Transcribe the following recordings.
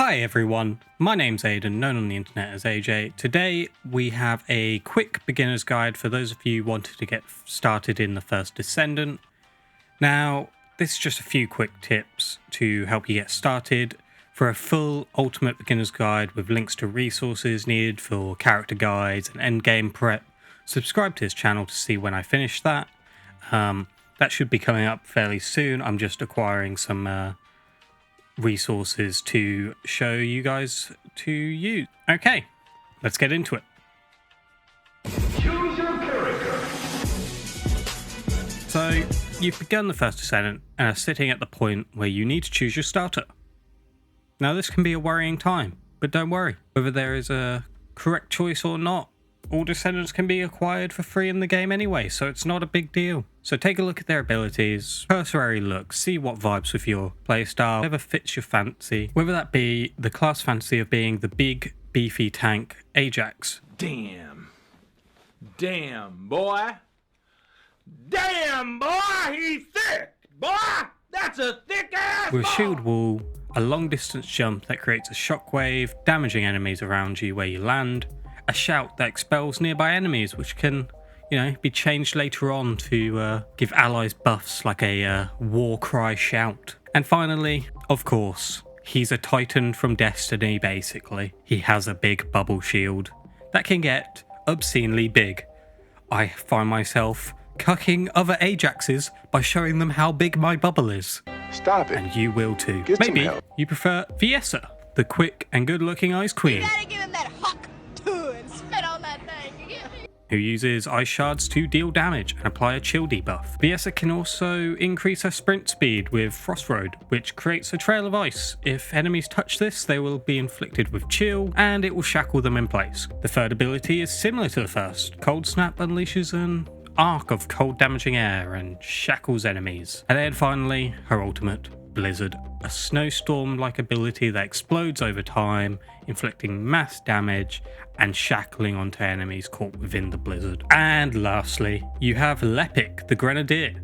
Hi everyone, my name's Aidan, known on the internet as AJ. Today we have a quick beginner's guide for those of you wanting to get started in the First Descendant. Now, this is just a few quick tips to help you get started. For a full ultimate beginner's guide with links to resources needed for character guides and endgame prep, subscribe to this channel to see when I finish that. That should be coming up fairly soon. I'm just acquiring some resources to show you guys to use. Okay, let's get into it. Choose your character. So, you've begun the First Descendant and are sitting at the point where you need to choose your starter. Now this can be a worrying time, but don't worry. Whether there is a correct choice or not, all Descendants can be acquired for free in the game anyway, so it's not a big deal. So take a look at their abilities, cursory look, see what vibes with your playstyle, whatever fits your fancy, whether that be the class fantasy of being the big, beefy tank Ajax. Damn, boy. Damn, boy, he's thick. Boy, that's a thick ass With a ball. shield wall, a long distance jump that creates a shockwave, damaging enemies around you where you land, a shout that expels nearby enemies, which can, be changed later on to give allies buffs like a war cry shout. And finally, of course, he's a Titan from Destiny basically. He has a big bubble shield that can get obscenely big. I find myself cucking other Ajaxes by showing them how big my bubble is. Stop it. And you will too. Get some Maybe help. you prefer Viessa, the quick and good looking Ice Queen, You gotta give him that hawk too and spit on that thing. You get me? who uses ice shards to deal damage and apply a chill debuff. Viessa can also increase her sprint speed with Frost Road, which creates a trail of ice. If enemies touch this, they will be inflicted with chill, and it will shackle them in place. The third ability is similar to the first. Cold Snap unleashes an arc of cold damaging air and shackles enemies. And then finally, her ultimate, Blizzard, a snowstorm-like ability that explodes over time, inflicting mass damage and shackling onto enemies caught within the blizzard. And lastly, you have Lepic, the Grenadier.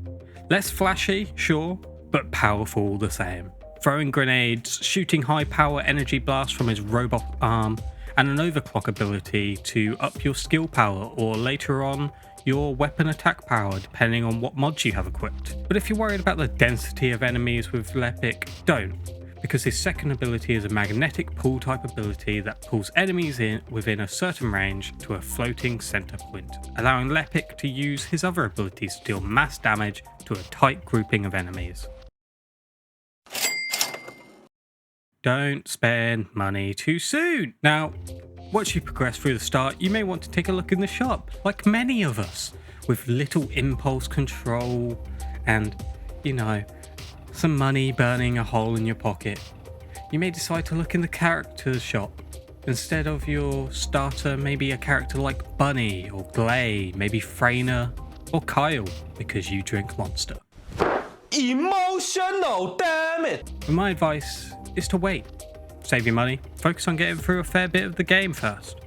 Less flashy, sure, but powerful all the same. Throwing grenades, shooting high-power energy blasts from his robot arm, and an overclock ability to up your skill power or later on your weapon attack power depending on what mods you have equipped. But if you're worried about the density of enemies with Lepic, don't, because his second ability is a magnetic pull type ability that pulls enemies in within a certain range to a floating center point, allowing Lepic to use his other abilities to deal mass damage to a tight grouping of enemies. Don't spend money too soon. Now, once you progress through the start, you may want to take a look in the shop, like many of us, with little impulse control and, some money burning a hole in your pocket. You may decide to look in the characters shop. Instead of your starter, maybe a character like Bunny or Glay, maybe Freyna or Kyle, because you drink Monster. Emotional, damn it. But my advice is to wait. Save your money, focus on getting through a fair bit of the game first,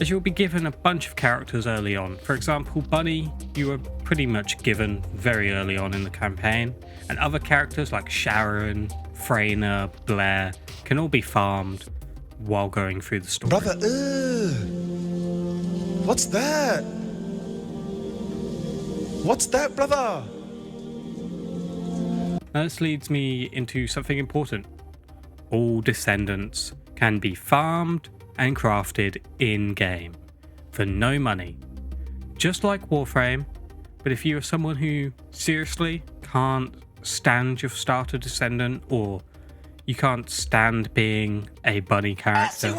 as you'll be given a bunch of characters early on. For example, Bunny, you were pretty much given very early on in the campaign, and other characters like Sharon, Freyna, Blair can all be farmed while going through the story. Brother, what's that? What's that, brother? Now this leads me into something important. All Descendants can be farmed and crafted in-game for no money, just like Warframe. But if you are someone who seriously can't stand your starter Descendant, or you can't stand being a bunny character,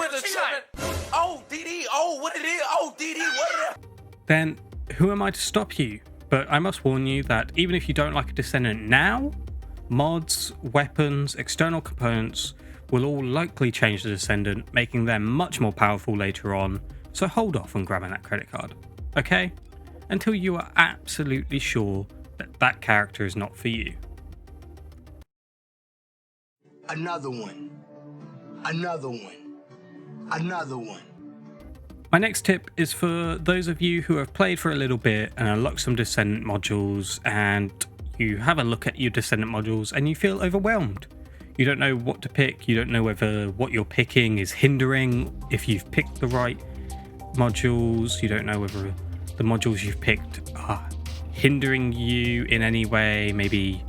Oh, DD, oh, what it is? Oh, DD, what it is? then who am I to stop you? But I must warn you that even if you don't like a Descendant now, mods, weapons, external components will all likely change the Descendant, making them much more powerful later on, so hold off on grabbing that credit card, okay? Until you are absolutely sure that that character is not for you. Another one. Another one. Another one. My next tip is for those of you who have played for a little bit and unlocked some Descendant modules, and you have a look at your Descendant modules and you feel overwhelmed. You don't know what to pick. You don't know whether what you're picking is hindering if you've picked the right modules. You don't know whether the modules you've picked are hindering you in any way. Maybe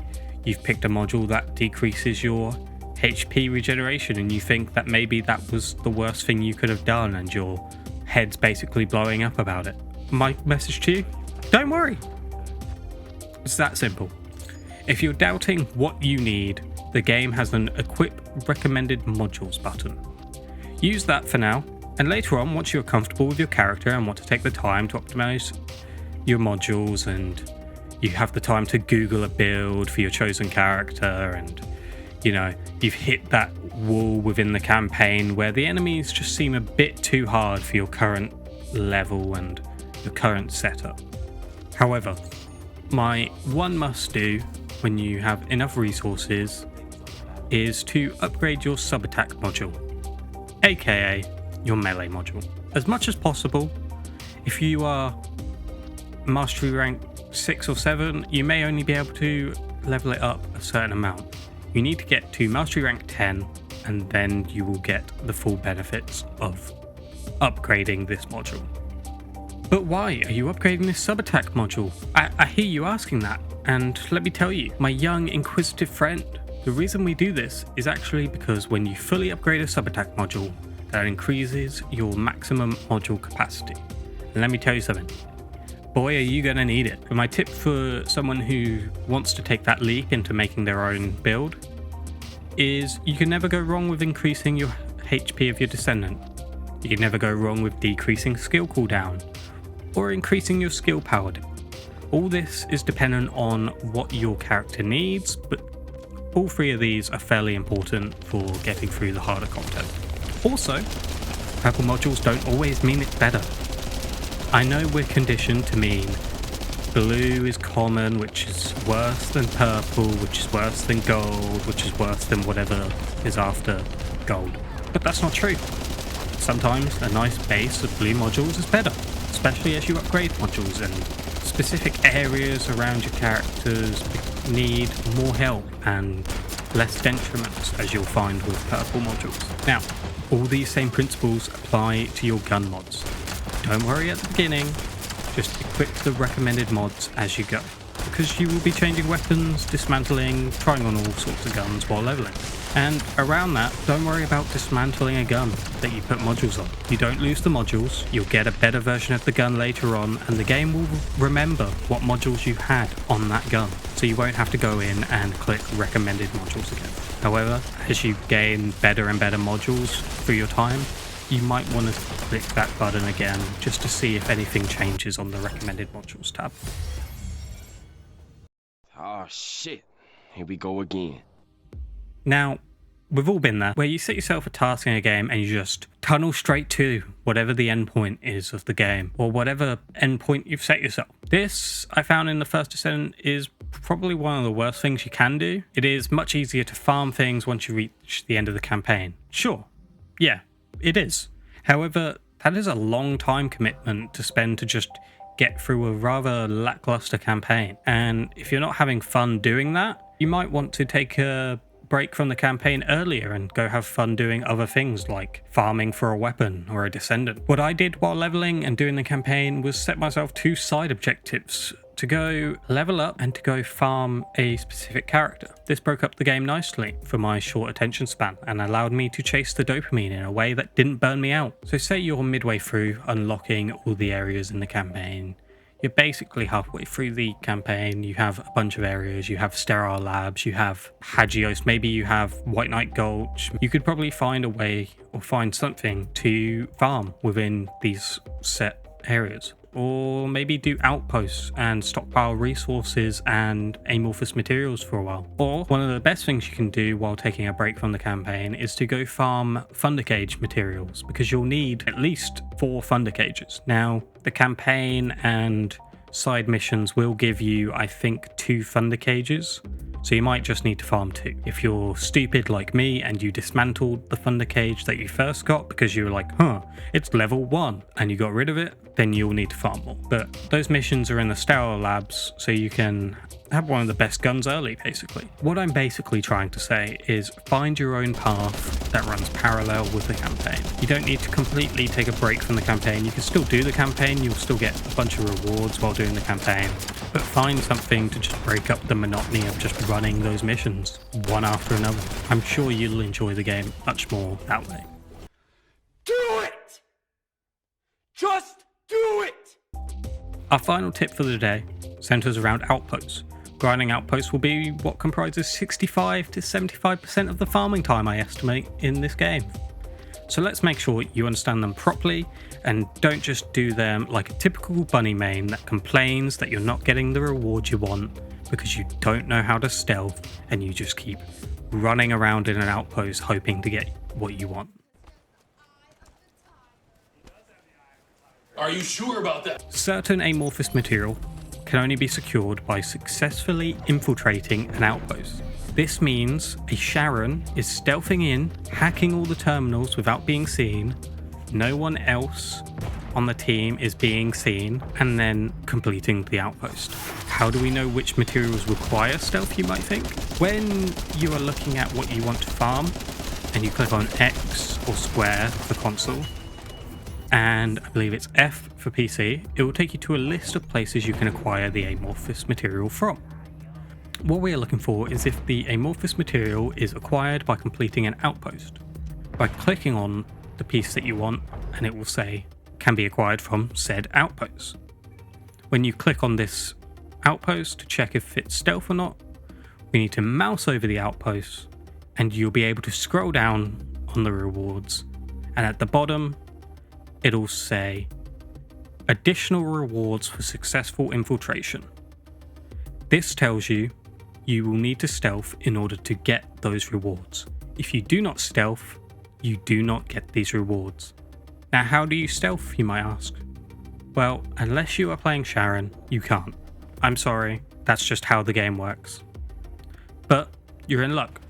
you've picked a module that decreases your HP regeneration and you think that maybe that was the worst thing you could have done and your head's basically blowing up about it. My message to you, don't worry. It's that simple. If you're doubting what you need, the game has an Equip Recommended Modules button. Use that for now, and later on, once you're comfortable with your character and want to take the time to optimize your modules and you have the time to Google a build for your chosen character and, you know, you've hit that wall within the campaign where the enemies just seem a bit too hard for your current level and your current setup. However, my one must do when you have enough resources is to upgrade your sub-attack module, aka your melee module. As much as possible, if you are mastery rank 6 or 7, you may only be able to level it up a certain amount. You need to get to mastery rank 10 and then you will get the full benefits of upgrading this module. But why are you upgrading this sub-attack module? I hear you asking that, and let me tell you, my young inquisitive friend, the reason we do this is actually because when you fully upgrade a sub-attack module, that increases your maximum module capacity. And let me tell you something, boy are you gonna need it. And my tip for someone who wants to take that leap into making their own build is you can never go wrong with increasing your HP of your Descendant. You can never go wrong with decreasing skill cooldown or increasing your skill power. All this is dependent on what your character needs, but all three of these are fairly important for getting through the harder content. Also, purple modules don't always mean it's better. I know we're conditioned to mean blue is common, which is worse than purple, which is worse than gold, which is worse than whatever is after gold. But that's not true. Sometimes a nice base of blue modules is better, especially as you upgrade modules and specific areas around your characters need more help and less detriments, as you'll find with purple modules. Now, all these same principles apply to your gun mods. Don't worry at the beginning, just equip the recommended mods as you go, because you will be changing weapons, dismantling, trying on all sorts of guns while leveling. And around that, don't worry about dismantling a gun that you put modules on. You don't lose the modules, you'll get a better version of the gun later on, and the game will remember what modules you had on that gun, so you won't have to go in and click recommended modules again. However, as you gain better and better modules through your time, you might want to click that button again just to see if anything changes on the recommended modules tab. Oh shit, here we go again. Now, we've all been there, where you set yourself a task in a game and you just tunnel straight to whatever the endpoint is of the game, or whatever endpoint you've set yourself. This, I found in the First Descendant, is probably one of the worst things you can do. It is much easier to farm things once you reach the end of the campaign. Sure, yeah, it is. However, that is a long time commitment to spend to just get through a rather lackluster campaign. And if you're not having fun doing that, you might want to take a break from the campaign earlier and go have fun doing other things like farming for a weapon or a Descendant. What I did while leveling and doing the campaign was set myself 2 side objectives: to go level up and to go farm a specific character. This broke up the game nicely for my short attention span and allowed me to chase the dopamine in a way that didn't burn me out. So say you're midway through unlocking all the areas in the campaign. You're basically halfway through the campaign, you have a bunch of areas, you have sterile labs, you have Hagios, maybe you have White Knight Gulch. You could probably find a way or find something to farm within these set areas. Or maybe do outposts and stockpile resources and amorphous materials for a while. Or one of the best things you can do while taking a break from the campaign is to go farm Thunder Cage materials, because you'll need at least 4 Thunder Cages. Now, the campaign and side missions will give you, I think, 2 Thunder Cages. so you might just need to farm 2. If you're stupid like me and you dismantled the Thunder Cage that you first got because you were like, it's level 1, and you got rid of it, then you'll need to farm more. But those missions are in the Sterile Labs, so you can have one of the best guns early, basically. What I'm basically trying to say is find your own path that runs parallel with the campaign. You don't need to completely take a break from the campaign. You can still do the campaign, you'll still get a bunch of rewards while doing the campaign, but find something to just break up the monotony of just running those missions one after another. I'm sure you'll enjoy the game much more that way. Do it! Just do it! Our final tip for the day centers around outposts. Grinding outposts will be what comprises 65 to 75% of the farming time, I estimate, in this game. So let's make sure you understand them properly and don't just do them like a typical bunny main that complains that you're not getting the rewards you want because you don't know how to stealth and you just keep running around in an outpost hoping to get what you want. Are you sure about that? Certain amorphous material can only be secured by successfully infiltrating an outpost. This means a Sharon is stealthing in, hacking all the terminals without being seen, no one else on the team is being seen, and then completing the outpost. How do we know which materials require stealth, you might think? When you are looking at what you want to farm, and you click on X or square for console, and I believe it's F for PC, it will take you to a list of places you can acquire the amorphous material from. What we are looking for is if the amorphous material is acquired by completing an outpost. By clicking on the piece that you want, and it will say, can be acquired from said outpost. When you click on this outpost to check if it's stealth or not, we need to mouse over the outpost, and you'll be able to scroll down on the rewards, and at the bottom, it'll say additional rewards for successful infiltration. This tells you you will need to stealth in order to get those rewards. If you do not stealth, you do not get these rewards. Now, how do you stealth, you might ask? Well, unless you are playing Sharon, you can't. I'm sorry, that's just how the game works. But you're in luck.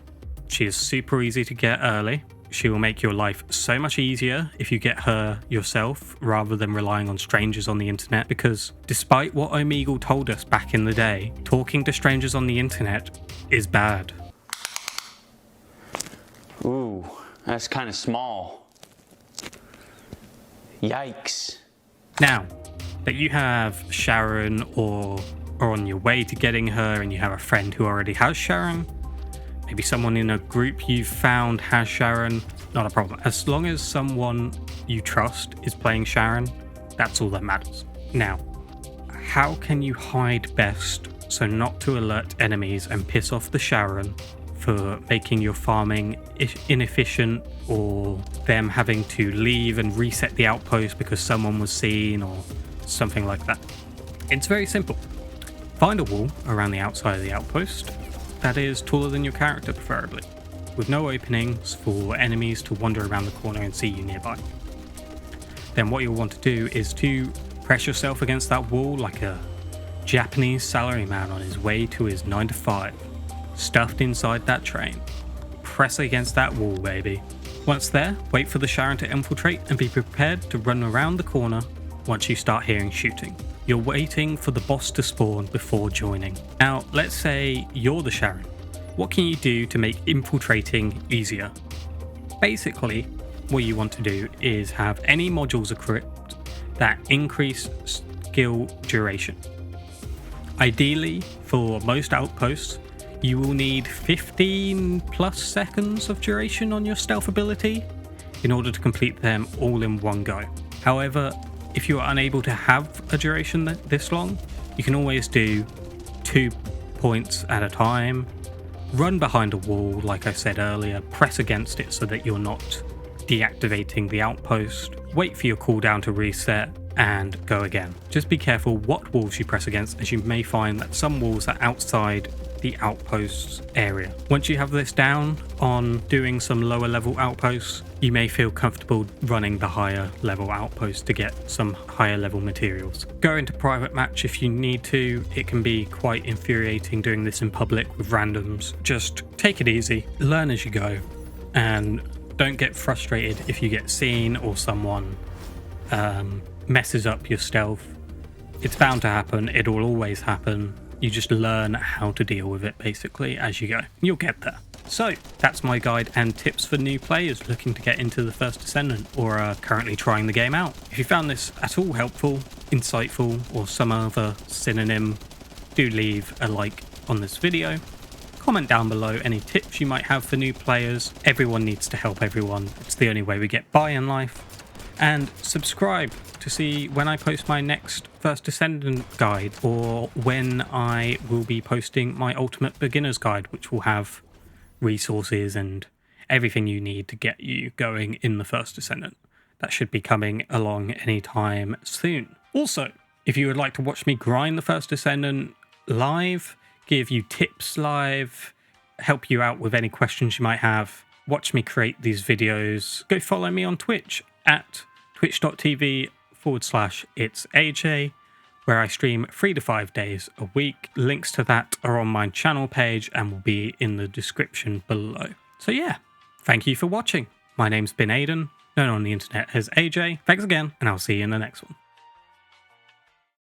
She is super easy to get early. She will make your life so much easier if you get her yourself rather than relying on strangers on the internet, because despite what Omegle told us back in the day, talking to strangers on the internet is bad. Ooh, that's kind of small. Yikes. Now that you have Sharon or are on your way to getting her and you have a friend who already has Sharon, maybe someone in a group you've found has Sharon, not a problem. As long as someone you trust is playing Sharon, that's all that matters. Now, how can you hide best so not to alert enemies and piss off the Sharon for making your farming inefficient, or them having to leave and reset the outpost because someone was seen or something like that? It's very simple. Find a wall around the outside of the outpost that is taller than your character, preferably, with no openings for enemies to wander around the corner and see you nearby. Then what you'll want to do is to press yourself against that wall like a Japanese salaryman on his way to his 9 to 5, stuffed inside that train. Press against that wall, baby. Once there, wait for the Sharon to infiltrate and be prepared to run around the corner once you start hearing shooting. You're waiting for the boss to spawn before joining. Now, let's say you're the Sharon. What can you do to make infiltrating easier? Basically, what you want to do is have any modules equipped that increase skill duration. Ideally, for most outposts, you will need 15 plus seconds of duration on your stealth ability in order to complete them all in one go. However, if you are unable to have a duration this long, you can always do 2 points at a time, run behind a wall like I said earlier, press against it so that you're not deactivating the outpost, wait for your cooldown to reset, and go again. Just be careful what walls you press against, as you may find that some walls are outside the outposts area. Once you have this down on doing some lower level outposts, you may feel comfortable running the higher level outposts to get some higher level materials. Go into private match if you need to. It can be quite infuriating doing this in public with randoms. Just take it easy, learn as you go, and don't get frustrated if you get seen or someone messes up your stealth. It's bound to happen. It will always happen. You just learn how to deal with it basically as you go. You'll get there. So that's my guide and tips for new players looking to get into the First Descendant or are currently trying the game out. If you found this at all helpful, insightful, or some other synonym, do leave a like on this video. Comment down below any tips you might have for new players. Everyone needs to help everyone. It's the only way we get by in life. And subscribe to see when I post my next First Descendant guide, or when I will be posting my Ultimate Beginner's Guide, which will have resources and everything you need to get you going in the First Descendant. That should be coming along anytime soon. Also, if you would like to watch me grind the First Descendant live, give you tips live, help you out with any questions you might have, watch me create these videos, go follow me on Twitch at twitch.tv/itsaj, where I stream 3 to 5 days a week. Links to that are on my channel page and will be in the description below. So yeah, thank you for watching. My name's been Aiden, known on the internet as AJ. Thanks again, and I'll see you in the next one.